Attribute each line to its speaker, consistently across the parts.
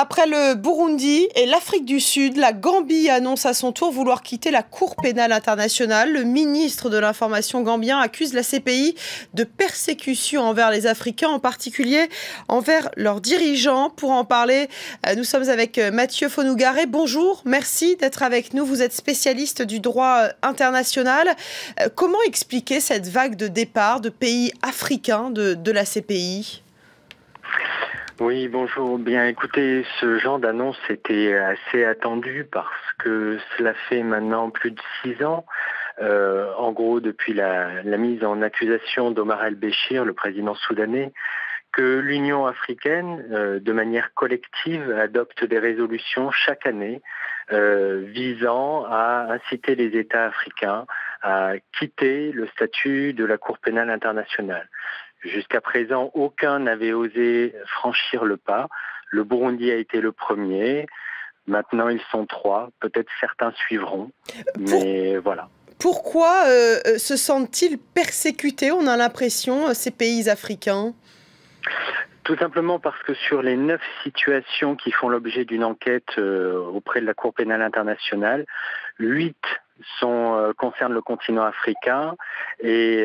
Speaker 1: Après le Burundi et l'Afrique du Sud, la Gambie annonce à son tour vouloir quitter la Cour pénale internationale. Le ministre de l'Information gambien accuse la CPI de persécution envers les Africains, en particulier envers leurs dirigeants. Pour en parler, nous sommes avec Mathieu Fonougaré. Bonjour, merci d'être avec nous. Vous êtes spécialiste du droit international. Comment expliquer cette vague de départ de pays africains de la CPI ?
Speaker 2: Oui, bonjour. Bien, écoutez, ce genre d'annonce était assez attendu parce que cela fait maintenant plus de 6 ans, en gros depuis la mise en accusation d'Omar el-Béchir, le président soudanais, que l'Union africaine, de manière collective, adopte des résolutions chaque année visant à inciter les États africains à quitter le statut de la Cour pénale internationale. Jusqu'à présent, aucun n'avait osé franchir le pas. Le Burundi a été le premier. Maintenant, ils sont 3. Peut-être certains suivront. Mais voilà.
Speaker 1: Pourquoi se sentent-ils persécutés, on a l'impression, ces pays africains ?
Speaker 2: Tout simplement parce que sur les 9 situations qui font l'objet d'une enquête auprès de la Cour pénale internationale, 8 concernent le continent africain et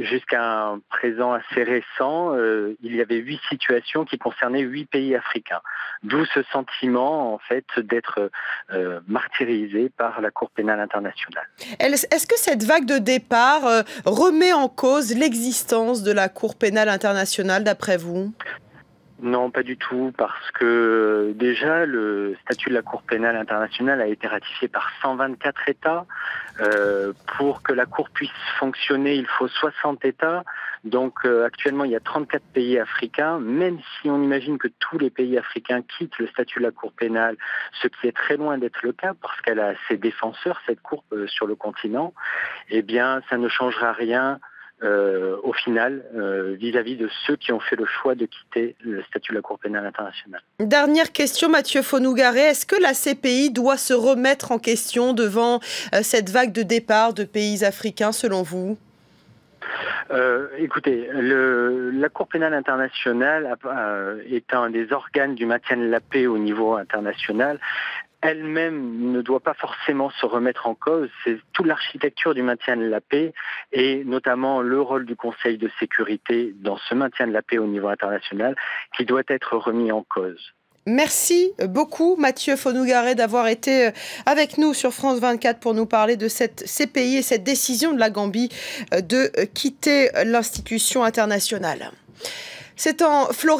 Speaker 2: jusqu'à un présent assez récent, il y avait 8 situations qui concernaient 8 pays africains. D'où ce sentiment en fait d'être martyrisé par la Cour pénale internationale.
Speaker 1: Est-ce que cette vague de départ remet en cause l'existence de la Cour pénale internationale d'après vous ?
Speaker 2: Non, pas du tout, parce que déjà le statut de la Cour pénale internationale a été ratifié par 124 États. Pour que la Cour puisse fonctionner, il faut 60 États. Donc actuellement, il y a 34 pays africains. Même si on imagine que tous les pays africains quittent le statut de la Cour pénale, ce qui est très loin d'être le cas, parce qu'elle a ses défenseurs, cette Cour, sur le continent, eh bien, ça ne changera rien au final, vis-à-vis de ceux qui ont fait le choix de quitter le statut de la Cour pénale internationale.
Speaker 1: Dernière question, Mathieu Fonougaré. Est-ce que la CPI doit se remettre en question devant cette vague de départ de pays africains, selon vous ?
Speaker 2: Écoutez, la Cour pénale internationale est un des organes du maintien de la paix au niveau international. Elle-même ne doit pas forcément se remettre en cause. C'est toute l'architecture du maintien de la paix et notamment le rôle du Conseil de sécurité dans ce maintien de la paix au niveau international qui doit être remis en cause.
Speaker 1: Merci beaucoup Mathieu Fonougaré d'avoir été avec nous sur France 24 pour nous parler de cette CPI et cette décision de la Gambie de quitter l'institution internationale. C'est en Floride.